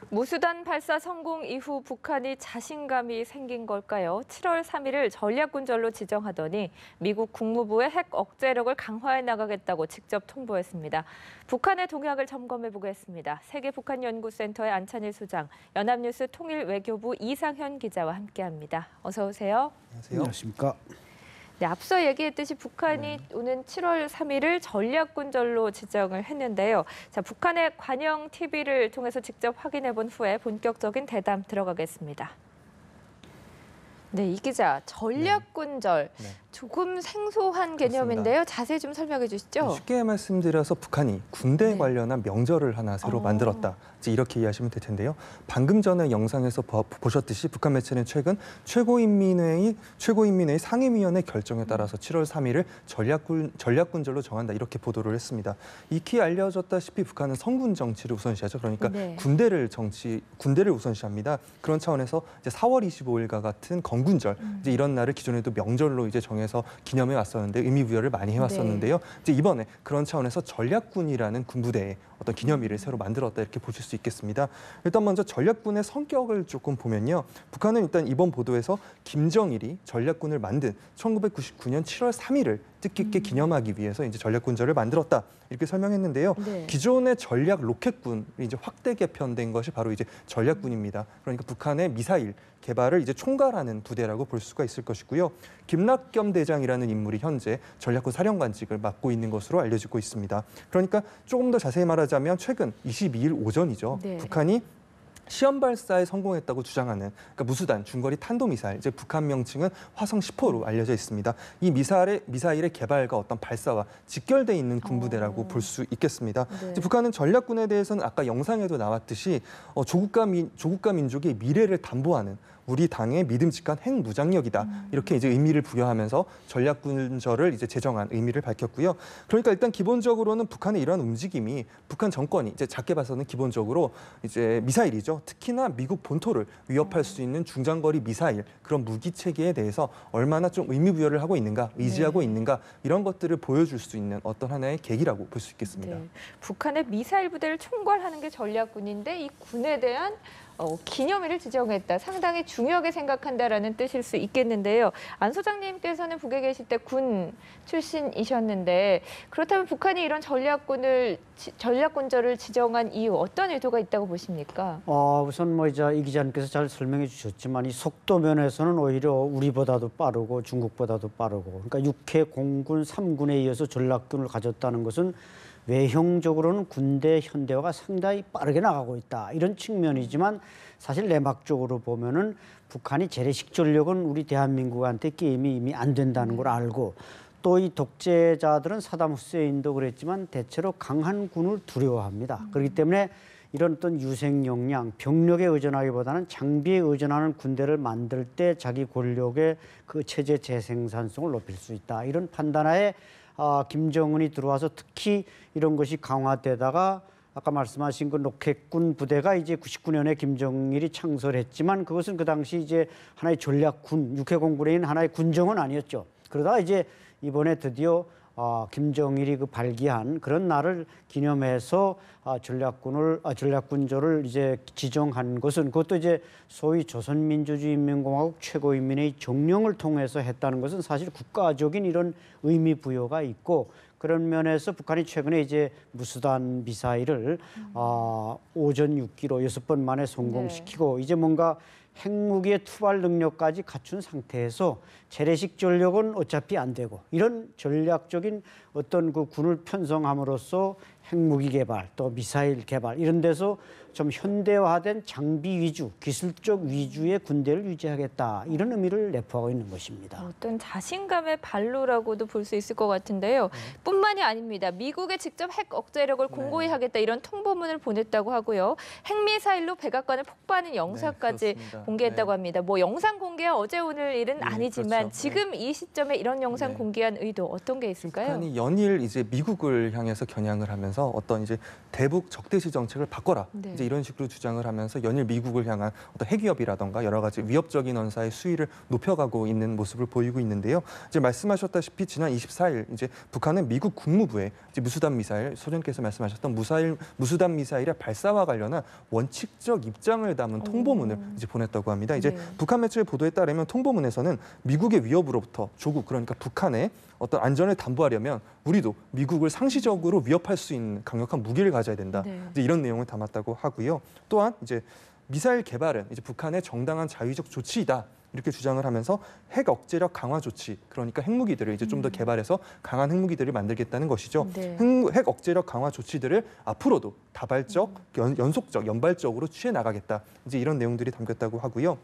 무수단 발사 성공 이후 북한이 자신감이 생긴 걸까요? 7월 3일을 전략군절로 지정하더니 미국 국무부의 핵 억제력을 강화해 나가겠다고 직접 통보했습니다. 북한의 동향을 점검해 보겠습니다. 세계북한연구센터의 안찬일 소장, 연합뉴스 통일외교부 이상현 기자와 함께합니다. 어서 오세요. 안녕하세요. 안녕하십니까. 네, 앞서 얘기했듯이 북한이 오는 7월 3일을 전략군절로 지정을 했는데요. 자, 북한의 관영 TV를 통해서 직접 확인해 본 후에 본격적인 대담 들어가겠습니다. 네, 이 기자, 전략군절. 조금 생소한 개념인데요. 자세히 좀 설명해 주시죠. 쉽게 말씀드려서 북한이 군대에 관련한 명절을 하나 새로 만들었다. 이렇게 이해하시면 될 텐데요. 방금 전에 영상에서 보셨듯이 북한 매체는 최근 최고인민회의 상임위원회 결정에 따라서 7월 3일을 전략군절로 정한다. 이렇게 보도를 했습니다. 익히 알려졌다시피 북한은 성군 정치를 우선시하죠. 그러니까 군대를 우선시합니다. 그런 차원에서 이제 4월 25일과 같은 건군절, 이제 이런 날을 기존에도 명절로 이제 정해서 기념해 왔었는데 의미 부여를 많이 해왔었는데요. 이제 이번에 그런 차원에서 전략군이라는 군부대의 어떤 기념일을 새로 만들었다 이렇게 보실 수 있겠습니다. 일단 먼저 전략군의 성격을 조금 보면요. 북한은 일단 이번 보도에서 김정일이 전략군을 만든 1999년 7월 3일을 뜻깊게 기념하기 위해서 이제 전략군절을 만들었다 이렇게 설명했는데요. 기존의 전략 로켓군이 이제 확대 개편된 것이 바로 이제 전략군입니다. 그러니까 북한의 미사일 개발을 이제 총괄하는 부대라고 볼 수가 있을 것이고요. 김락겸 대장이라는 인물이 현재 전략군 사령관직을 맡고 있는 것으로 알려지고 있습니다. 그러니까 조금 더 자세히 말하자면 최근 22일 오전이죠. 북한이 시험 발사에 성공했다고 주장하는 그러니까 무수단 중거리 탄도미사일, 이제 북한 명칭은 화성 10호로 알려져 있습니다. 이 미사일의 개발과 어떤 발사와 직결돼 있는 군부대라고 볼 수 있겠습니다. 이제 북한은 전략군에 대해서는 아까 영상에도 나왔듯이 조국과 민족의 미래를 담보하는 우리 당의 믿음직한 핵무장력이다. 이렇게 이제 의미를 부여하면서 전략군절을 이제 제정한 의미를 밝혔고요. 그러니까 일단 기본적으로는 북한의 이러한 움직임이 북한 정권이 이제 작게 봐서는 기본적으로 이제 미사일이죠. 특히나 미국 본토를 위협할 수 있는 중장거리 미사일 그런 무기 체계에 대해서 얼마나 좀 의미 부여를 하고 있는가, 의지하고 있는가 이런 것들을 보여줄 수 있는 어떤 하나의 계기라고 볼 수 있겠습니다. 북한의 미사일 부대를 총괄하는 게 전략군인데 이 군에 대한 기념일을 지정했다. 상당히 중요하게 생각한다라는 뜻일 수 있겠는데요. 안 소장님께서는 북에 계실 때 군 출신이셨는데 그렇다면 북한이 이런 전략군절을 지정한 이유 어떤 의도가 있다고 보십니까? 우선 이 기자님께서 잘 설명해 주셨지만 이 속도 면에서는 오히려 우리보다도 빠르고 중국보다도 빠르고 그러니까 6회 공군 3군에 이어서 전략군을 가졌다는 것은 외형적으로는 군대 현대화가 상당히 빠르게 나가고 있다. 이런 측면이지만 사실 내막적으로 보면은 북한이 재래식 전력은 우리 대한민국한테 게임이 이미 안 된다는 걸 알고 또 이 독재자들은 사담 후세인도 그랬지만 대체로 강한 군을 두려워합니다. 그렇기 때문에 이런 어떤 유생 역량, 병력에 의존하기보다는 장비에 의존하는 군대를 만들 때 자기 권력의 그 체제 재생산성을 높일 수 있다. 이런 판단하에 김정은이 들어와서 특히 이런 것이 강화되다가 아까 말씀하신 그 로켓군 부대가 이제 99년에 김정일이 창설했지만 그것은 그 당시 이제 하나의 전략군, 육해공군에 있는 하나의 군정은 아니었죠. 그러다가 이제 이번에 드디어 김정일이 그 발기한 그런 날을 기념해서 전략군절을 이제 지정한 것은 그것도 이제 소위 조선민주주의인민공화국 최고인민회의 정령을 통해서 했다는 것은 사실 국가적인 이런 의미 부여가 있고 그런 면에서 북한이 최근에 이제 무수단 미사일을 오전 6기로 6번 만에 성공시키고 이제 뭔가 핵무기의 투발 능력까지 갖춘 상태에서 재래식 전력은 어차피 안 되고 이런 전략적인 어떤 그 군을 편성함으로써 핵무기 개발 또 미사일 개발 이런 데서 좀 현대화된 장비 위주, 기술적 위주의 군대를 유지하겠다 이런 의미를 내포하고 있는 것입니다. 어떤 자신감의 발로라고도 볼 수 있을 것 같은데요. 뿐만이 아닙니다. 미국에 직접 핵 억제력을 공고히 하겠다 이런 통보문을 보냈다고 하고요. 핵미사일로 백악관을 폭파하는 영상까지 공개했다고 합니다. 뭐 영상 공개와 어제 오늘 일은 아니지만 지금 이 시점에 이런 영상 공개한 의도 어떤 게 있을까요? 북한이 연일 이제 미국을 향해서 겨냥을 하면서 하면서 어떤 이제 대북 적대시 정책을 바꿔라. 네. 이제 이런 식으로 주장을 하면서 연일 미국을 향한 어떤 핵위협이라던가 여러 가지 위협적인 언사의 수위를 높여가고 있는 모습을 보이고 있는데요. 이제 말씀하셨다시피 지난 24일 이제 북한은 미국 국무부에 이제 무수단 미사일, 소장께서 말씀하셨던 무수단 미사일의 발사와 관련한 원칙적 입장을 담은 통보문을 이제 보냈다고 합니다. 이제 네. 북한 매체의 보도에 따르면 통보문에서는 미국의 위협으로부터 조국 그러니까 북한의 어떤 안전을 담보하려면 우리도 미국을 상시적으로 위협할 수 있는 강력한 무기를 가져야 된다. 네. 이제 이런 내용을 담았다고 하고요. 또한 이제 미사일 개발은 이제 북한의 정당한 자위적 조치이다. 이렇게 주장을 하면서 핵 억제력 강화 조치, 그러니까 핵무기들을 이제 좀 더 개발해서 강한 핵무기들을 만들겠다는 것이죠. 네. 핵 억제력 강화 조치들을 앞으로도 다발적, 연속적, 연발적으로 취해 나가겠다. 이제 이런 내용들이 담겼다고 하고요.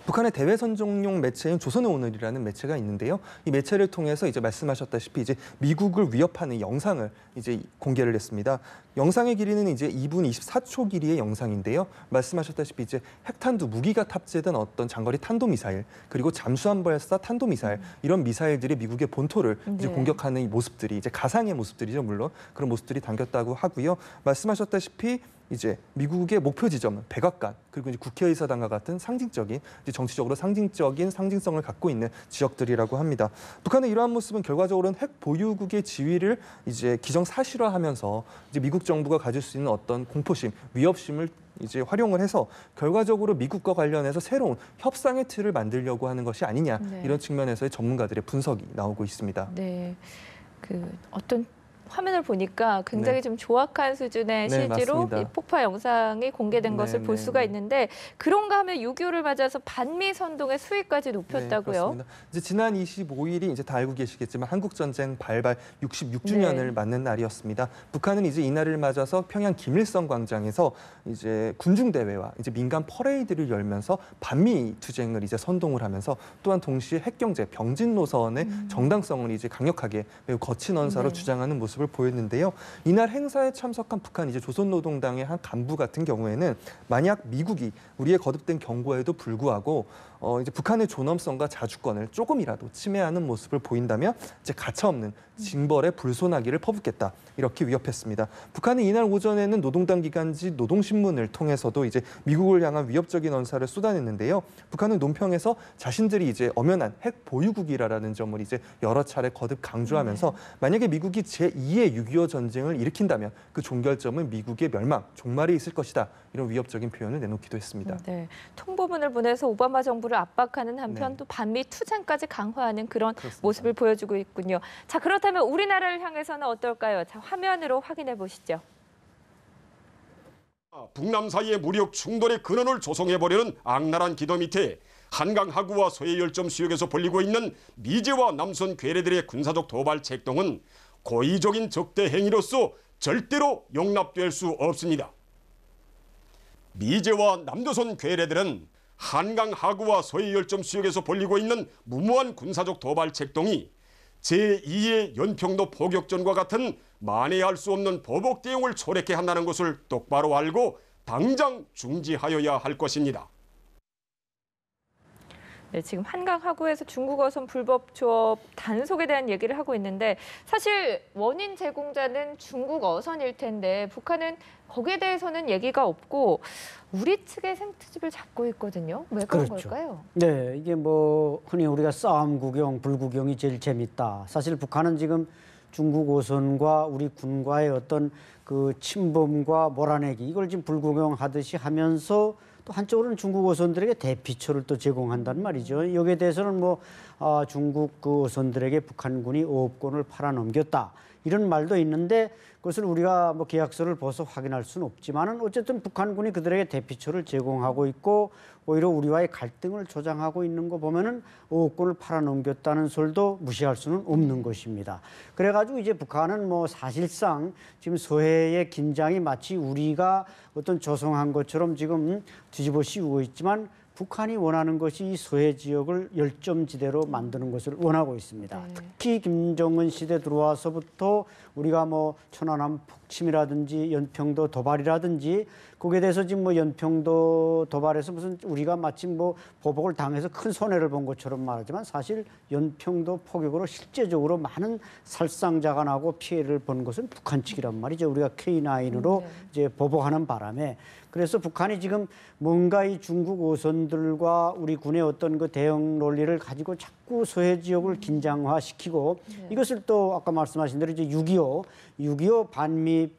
북한의 대외 선정용 매체인 조선의 오늘이라는 매체가 있는데요. 이 매체를 통해서 이제 말씀하셨다시피 이제 미국을 위협하는 영상을 이제 공개를 했습니다. 영상의 길이는 이제 2분 24초 길이의 영상인데요. 말씀하셨다시피 이제 핵탄두 무기가 탑재된 어떤 장거리 탄도미사일 그리고 잠수함 발사 탄도미사일 이런 미사일들이 미국의 본토를 이제 네. 공격하는 이 모습들이 이제 가상의 모습들이죠, 물론 그런 모습들이 담겼다고 하고요. 말씀하셨다시피 이제 미국의 목표 지점은 백악관 그리고 이제 국회의사당과 같은 상징적인 이제 정치적으로 상징적인 상징성을 갖고 있는 지역들이라고 합니다. 북한의 이러한 모습은 결과적으로는 핵 보유국의 지위를 이제 기정사실화하면서 이제 미국 정부가 가질 수 있는 어떤 공포심, 위협심을 이제 활용을 해서 결과적으로 미국과 관련해서 새로운 협상의 틀을 만들려고 하는 것이 아니냐 네. 이런 측면에서의 전문가들의 분석이 나오고 있습니다. 네, 어떤 화면을 보니까 굉장히 네. 좀 조악한 수준의 네, CG로 맞습니다. 이 폭파 영상이 공개된 네, 것을 볼 네, 수가 네. 있는데 그런가 하면 6.25를 맞아서 반미 선동의 수위까지 높였다고요. 네, 그렇습니다. 이제 지난 25일이 이제 다 알고 계시겠지만 한국 전쟁 발발 66주년을 네. 맞는 날이었습니다. 북한은 이제 이 날을 맞아서 평양 김일성 광장에서 이제 군중 대회와 이제 민간 퍼레이드를 열면서 반미 투쟁을 이제 선동을 하면서 또한 동시에 핵 경제 병진 노선의 정당성을 이제 강력하게 매우 거친 언사로 네. 주장하는 모습을 보였는데요. 이날 행사에 참석한 북한 이제 조선노동당의 한 간부 같은 경우에는 만약 미국이 우리의 거듭된 경고에도 불구하고 이제 북한의 존엄성과 자주권을 조금이라도 침해하는 모습을 보인다면 이제 가차없는 징벌의 불소나기를 퍼붓겠다 이렇게 위협했습니다. 북한은 이날 오전에는 노동당 기관지 노동신문을 통해서도 이제 미국을 향한 위협적인 언사를 쏟아냈는데요. 북한은 논평에서 자신들이 이제 엄연한 핵 보유국이라는 점을 이제 여러 차례 거듭 강조하면서 만약에 미국이 제2의 6.25 전쟁을 일으킨다면 그 종결점은 미국의 멸망, 종말이 있을 것이다. 이런 위협적인 표현을 내놓기도 했습니다. 네, 통보문을 보내서 오바마 정부를 압박하는 한편 네. 또 반미 투쟁까지 강화하는 그런 그렇습니다. 모습을 보여주고 있군요. 자, 그렇다면 우리나라를 향해서는 어떨까요? 자, 화면으로 확인해 보시죠. 북남 사이의 무력 충돌의 근원을 조성해보려는 악랄한 기도 밑에 한강 하구와 소해열점 수역에서 벌리고 있는 미제와 남선 괴뢰들의 군사적 도발 책동은 고의적인 적대 행위로서 절대로 용납될 수 없습니다. 미제와 남조선 괴뢰들은 한강 하구와 소해열점 수역에서 벌리고 있는 무모한 군사적 도발 책동이 제2의 연평도 포격전과 같은 만회할 수 없는 보복 대응을 초래케 한다는 것을 똑바로 알고 당장 중지하여야 할 것입니다. 네, 지금 한강 하구에서 중국 어선 불법 조업 단속에 대한 얘기를 하고 있는데 사실 원인 제공자는 중국 어선일 텐데 북한은 거기에 대해서는 얘기가 없고 우리 측의 생트집을 잡고 있거든요. 왜 그런 그렇죠. 걸까요? 네, 이게 뭐 흔히 우리가 싸움 구경, 불구경이 제일 재밌다. 사실 북한은 지금 중국 어선과 우리 군과의 어떤 그 침범과 몰아내기 이걸 지금 불구경하듯이 하면서 또 한쪽으로는 중국 어선들에게 대피처를 또 제공한다는 말이죠. 여기에 대해서는 뭐 중국 그 어선들에게 북한군이 어업권을 팔아넘겼다 이런 말도 있는데 그것을 우리가 뭐 계약서를 봐서 확인할 수는 없지만은 어쨌든 북한군이 그들에게 대피처를 제공하고 있고 오히려 우리와의 갈등을 조장하고 있는 거 보면은 어업권을 팔아넘겼다는 설도 무시할 수는 없는 것입니다. 그래가지고 이제 북한은 뭐 사실상 지금 서해의 긴장이 마치 우리가 어떤 조성한 것처럼 지금 뒤집어 씌우고 있지만 북한이 원하는 것이 이 서해 지역을 열점지대로 만드는 것을 원하고 있습니다. 네. 특히 김정은 시대 들어와서부터 우리가 뭐 천안함 폭침이라든지 연평도 도발이라든지 거기에 대해서 지금 뭐 연평도 도발에서 무슨 우리가 마침 뭐 보복을 당해서 큰 손해를 본 것처럼 말하지만 사실 연평도 포격으로 실제적으로 많은 살상자가 나고 피해를 본 것은 북한 측이란 말이죠. 우리가 K9으로 이제 보복하는 바람에 그래서 북한이 지금 뭔가 이 중국 어선들과 우리 군의 어떤 그 대응 논리를 가지고 자꾸 서해 지역을 긴장화시키고 이것을 또 아까 말씀하신 대로 이제 6.25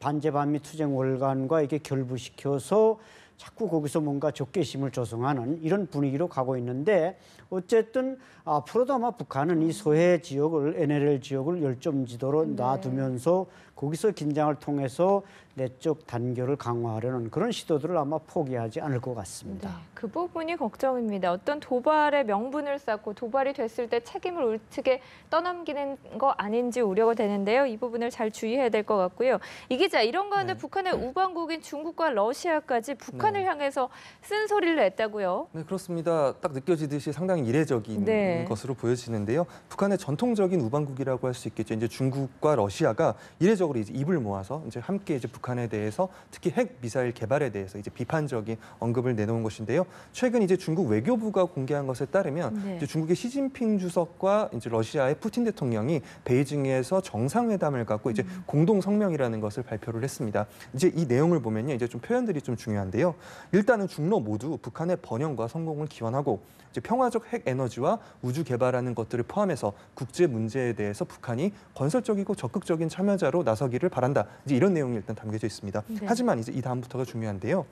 반제 반미 투쟁 월간과 이렇게 결부시켜서 자꾸 거기서 뭔가 적개심을 조성하는 이런 분위기로 가고 있는데 어쨌든 앞으로도 아마 북한은 이 서해 지역을 NLL 지역을 열점지도로 놔두면서 거기서 긴장을 통해서 내적 단결을 강화하려는 그런 시도들을 아마 포기하지 않을 것 같습니다. 네, 그 부분이 걱정입니다. 어떤 도발의 명분을 쌓고 도발이 됐을 때 책임을 울트게 떠넘기는 거 아닌지 우려가 되는데요. 이 부분을 잘 주의해야 될 것 같고요. 이 기자, 이런 가운데 북한의 우방국인 중국과 러시아까지 북한을 향해서 쓴소리를 냈다고요? 네, 그렇습니다. 딱 느껴지듯이 상당히 이례적인 것으로 보여지는데요. 북한의 전통적인 우방국이라고 할 수 있겠죠. 이제 중국과 러시아가 이례적으로 이제 입을 모아서 이제 함께 이제 북한에 대해서 특히 핵 미사일 개발에 대해서 이제 비판적인 언급을 내놓은 것인데요. 최근 이제 중국 외교부가 공개한 것에 따르면 이제 중국의 시진핑 주석과 이제 러시아의 푸틴 대통령이 베이징에서 정상회담을 갖고 이제 공동 성명이라는 것을 발표를 했습니다. 이제 이 내용을 보면요, 이제 좀 표현들이 좀 중요한데요. 일단은 중러 모두 북한의 번영과 성공을 기원하고 이제 평화적 핵 에너지와 우주 개발하는 것들을 포함해서 국제 문제에 대해서 북한이 건설적이고 적극적인 참여자로 나서기를 바란다. 이제 이런 내용이 일단 담겨져 있습니다. 하지만 이제 이 다음부터가 중요한데요.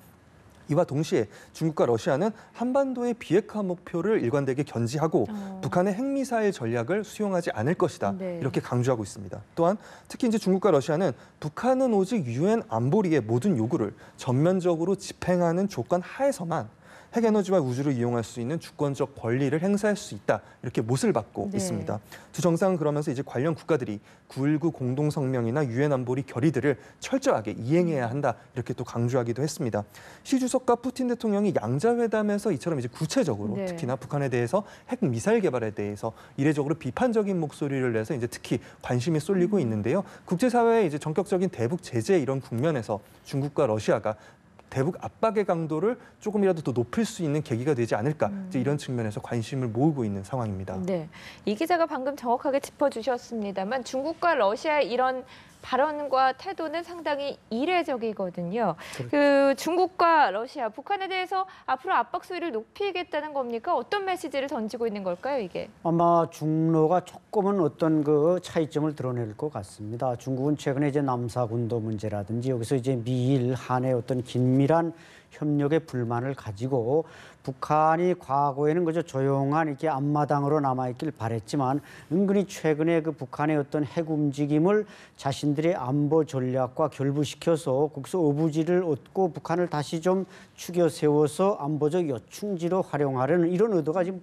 이와 동시에 중국과 러시아는 한반도의 비핵화 목표를 일관되게 견지하고 북한의 핵미사일 전략을 수용하지 않을 것이다. 이렇게 강조하고 있습니다. 또한 특히 이제 중국과 러시아는 북한은 오직 유엔 안보리의 모든 요구를 전면적으로 집행하는 조건 하에서만 핵에너지와 우주를 이용할 수 있는 주권적 권리를 행사할 수 있다. 이렇게 못을 박고 있습니다. 두 정상은 그러면서 이제 관련 국가들이 9.19 공동성명이나 유엔 안보리 결의들을 철저하게 이행해야 한다. 이렇게 또 강조하기도 했습니다. 시 주석과 푸틴 대통령이 양자회담에서 이처럼 이제 구체적으로 특히나 북한에 대해서 핵 미사일 개발에 대해서 이례적으로 비판적인 목소리를 내서 이제 특히 관심이 쏠리고 있는데요. 국제사회의 이제 전격적인 대북 제재 이런 국면에서 중국과 러시아가 대북 압박의 강도를 조금이라도 더 높일 수 있는 계기가 되지 않을까 이제 이런 측면에서 관심을 모으고 있는 상황입니다. 네, 이 기자가 방금 정확하게 짚어주셨습니다만 중국과 러시아의 이런 발언과 태도는 상당히 이례적이거든요. 그 중국과 러시아, 북한에 대해서 앞으로 압박 수위를 높이겠다는 겁니까? 어떤 메시지를 던지고 있는 걸까요, 이게? 아마 중로가 조금은 어떤 그 차이점을 드러낼 것 같습니다. 중국은 최근에 이제 남사군도 문제라든지 여기서 이제 미일, 한의 어떤 긴밀한 협력의 불만을 가지고 북한이 과거에는 그저 조용한 이렇게 앞마당으로 남아있길 바랬지만 은근히 최근에 그 북한의 어떤 핵 움직임을 자신들의 안보 전략과 결부시켜서 거기서 어부지를 얻고 북한을 다시 좀 추겨 세워서 안보적 요충지로 활용하려는 이런 의도가 지금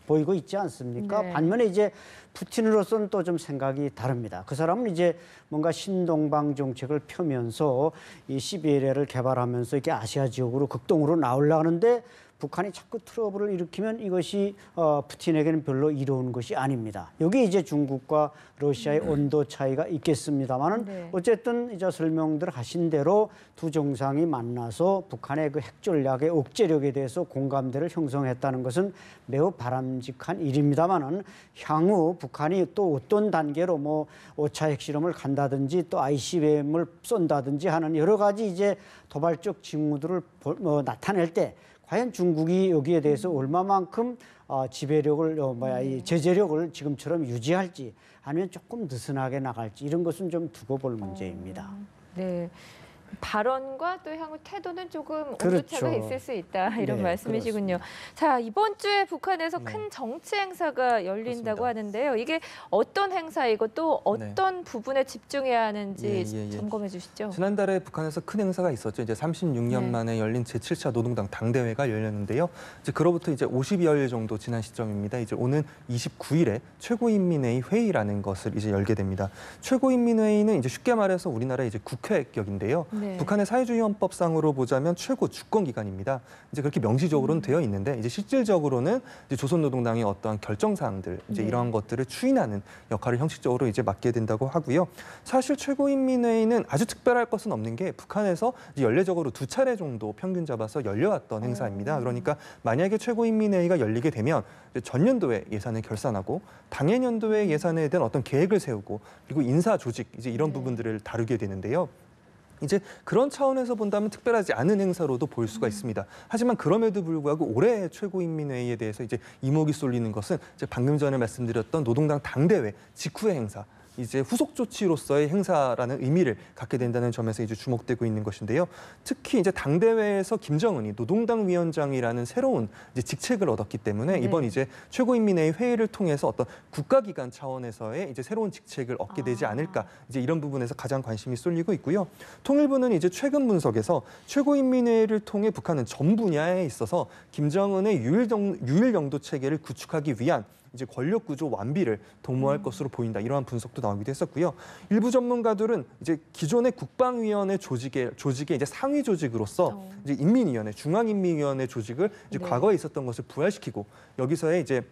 보이고 있지 않습니까? 반면에 이제 푸틴으로서는 또 좀 생각이 다릅니다. 그 사람은 이제 뭔가 신동방 정책을 펴면서 이 시베리아를 개발하면서 이렇게 아시아 지역으로 극동으로 나오려고 하는데 북한이 자꾸 트러블을 일으키면 이것이 푸틴에게는 별로 이로운 것이 아닙니다. 여기 이제 중국과 러시아의 온도 차이가 있겠습니다만은 어쨌든 이제 설명들 하신 대로 두 정상이 만나서 북한의 그 핵 전략의 억제력에 대해서 공감대를 형성했다는 것은 매우 바람직한 일입니다만은 향후 북한이 또 어떤 단계로 뭐 5차 핵실험을 간다든지 또 ICBM을 쏜다든지 하는 여러 가지 이제 도발적 징후들을 나타낼 때 과연 중국이 여기에 대해서 얼마만큼 지배력을 이 제재력을 지금처럼 유지할지 아니면 조금 느슨하게 나갈지 이런 것은 좀 두고 볼 문제입니다. 네. 발언과 또 향후 태도는 조금 그렇죠. 온도차가 있을 수 있다 이런 말씀이시군요. 그렇습니다. 자, 이번 주에 북한에서 큰 정치 행사가 열린다고 하는데요. 이게 어떤 행사이고 또 어떤 부분에 집중해야 하는지 점검해 주시죠. 지난달에 북한에서 큰 행사가 있었죠. 이제 36년 만에 열린 제7차 노동당 당대회가 열렸는데요. 이제 그로부터 이제 50여일 정도 지난 시점입니다. 이제 오는 29일에 최고인민회의 회의라는 것을 이제 열게 됩니다. 최고인민회의는 이제 쉽게 말해서 우리나라의 이제 국회격인데요. 네. 북한의 사회주의 헌법상으로 보자면 최고 주권 기관입니다. 이제 그렇게 명시적으로는 되어 있는데 이제 실질적으로는 이제 조선노동당의 어떠한 결정 사항들 이제 네. 이러한 것들을 추인하는 역할을 형식적으로 이제 맡게 된다고 하고요. 사실 최고인민회의는 아주 특별할 것은 없는 게 북한에서 이제 연례적으로 2차례 정도 평균 잡아서 열려왔던 행사입니다. 그러니까 만약에 최고인민회의가 열리게 되면 이제 전년도에 예산을 결산하고 당해 연도의 예산에 대한 어떤 계획을 세우고 그리고 인사 조직 이제 이런 네. 부분들을 다루게 되는데요. 이제 그런 차원에서 본다면 특별하지 않은 행사로도 볼 수가 있습니다. 하지만 그럼에도 불구하고 올해 최고인민회의에 대해서 이제 이목이 쏠리는 것은 이제 방금 전에 말씀드렸던 노동당 당대회 직후의 행사. 이제 후속 조치로서의 행사라는 의미를 갖게 된다는 점에서 이제 주목되고 있는 것인데요. 특히 이제 당대회에서 김정은이 노동당 위원장이라는 새로운 이제 직책을 얻었기 때문에 네. 이번 이제 최고인민회의 회의를 통해서 어떤 국가기관 차원에서의 이제 새로운 직책을 얻게 되지 않을까 이제 이런 부분에서 가장 관심이 쏠리고 있고요. 통일부는 이제 최근 분석에서 최고인민회의를 통해 북한은 전 분야에 있어서 김정은의 유일 영도 체계를 구축하기 위한 이제 권력 구조 완비를 도모할 것으로 보인다. 이러한 분석도 나오기도 했었고요. 일부 전문가들은 이제 기존의 국방위원회 조직의 이제 상위 조직으로서 이제 인민위원회, 중앙인민위원회 조직을 이제 네. 과거에 있었던 것을 부활시키고 여기서의 이제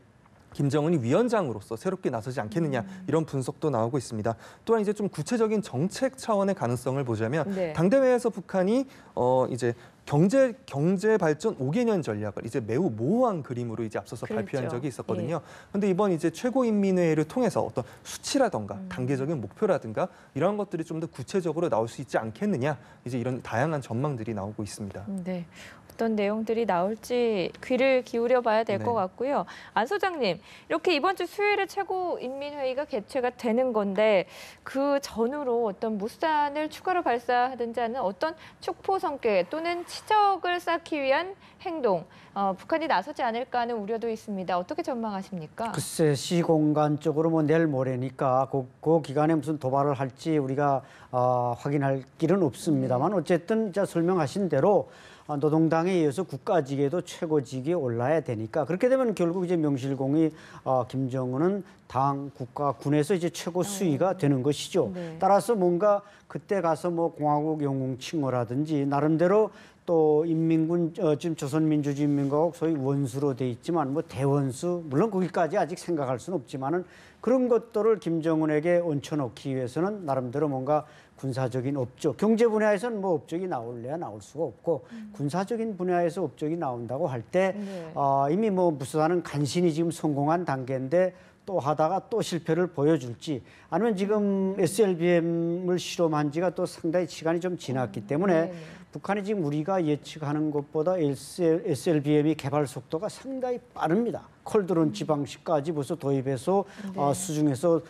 김정은이 위원장으로서 새롭게 나서지 않겠느냐 이런 분석도 나오고 있습니다. 또한 이제 좀 구체적인 정책 차원의 가능성을 보자면 네. 당대회에서 북한이 이제 경제 발전 5개년 전략을 이제 매우 모호한 그림으로 이제 앞서서 발표한 그랬죠. 적이 있었거든요. 그런데 이번 이제 최고인민회의를 통해서 어떤 수치라던가 단계적인 목표라든가 이런 것들이 좀 더 구체적으로 나올 수 있지 않겠느냐 이제 이런 다양한 전망들이 나오고 있습니다. 네. 어떤 내용들이 나올지 귀를 기울여 봐야 될 것 네. 같고요. 안 소장님, 이렇게 이번 주 수요일에 최고인민회의가 개최가 되는 건데 그 전후로 어떤 무산을 추가로 발사하든지 하는 어떤 촉포 성격 또는 치적을 쌓기 위한 행동, 북한이 나서지 않을까 하는 우려도 있습니다. 어떻게 전망하십니까? 글쎄 시공간적으로 뭐 내일 모레니까 그 기간에 무슨 도발을 할지 우리가 확인할 길은 없습니다만 어쨌든 자 설명하신 대로 노동당에 이어서 국가직에도 최고직이 올라야 되니까 그렇게 되면 결국 이제 명실공히 김정은은 당, 국가, 군에서 이제 최고 수위가 되는 것이죠. 네. 따라서 뭔가 그때 가서 뭐 공화국 영웅 칭호라든지 나름대로 또 인민군 지금 조선민주주의인민공화국 소위 원수로 돼 있지만 뭐 대원수 물론 거기까지 아직 생각할 수는 없지만은 그런 것들을 김정은에게 얹혀놓기 위해서는 나름대로 뭔가 군사적인 업적, 경제 분야에서는 뭐 업적이 나올래야 나올 수가 없고 군사적인 분야에서 업적이 나온다고 할 때 네. 이미 뭐 무수하는 간신히 지금 성공한 단계인데 또 하다가 또 실패를 보여줄지 아니면 지금 SLBM을 실험한 지가 또 상당히 시간이 좀 지났기 때문에 네네. 북한이 지금 우리가 예측하는 것보다 SLBM의 개발 속도가 상당히 빠릅니다. 콜드론치 방식까지 벌써 도입해서 수중에서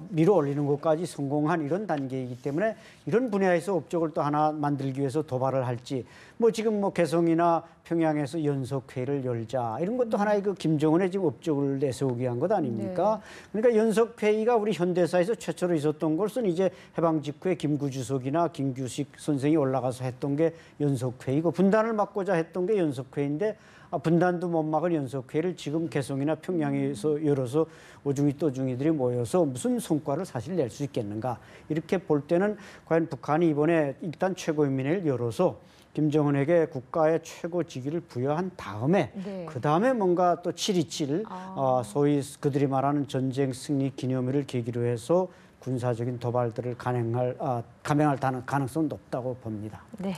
밀어 올리는 것까지 성공한 이런 단계이기 때문에 이런 분야에서 업적을 또 하나 만들기 위해서 도발을 할지 뭐 지금 뭐 개성이나 평양에서 연석회의를 열자 이런 것도 하나의 그 김정은의 지금 업적을 내세우기 위한 것 아닙니까? 그러니까 연석회의가 우리 현대사에서 최초로 있었던 것은 이제 해방 직후에 김구주석이나 김규식 선생이 올라가서 했던 게 연석회의고 분단을 막고자 했던 게 연석회의인데 분단도 못 막은 연석회의를 지금 개성이나 평양에서 열어서 오중이 또중이들이 모여서 무슨 성과를 사실 낼 수 있겠는가 이렇게 볼 때는 과연 북한이 이번에 일단 최고인민회의를 열어서 김정은에게 국가의 최고 직위를 부여한 다음에 네. 그 다음에 뭔가 또 7.27 소위 그들이 말하는 전쟁 승리 기념일을 계기로 해서 군사적인 도발들을 감행할 가능성은 높다고 봅니다. 네.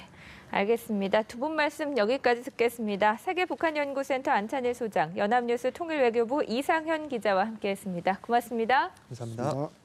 알겠습니다. 두 분 말씀 여기까지 듣겠습니다. 세계북한연구센터 안찬일 소장, 연합뉴스 통일외교부 이상현 기자와 함께했습니다. 고맙습니다. 감사합니다.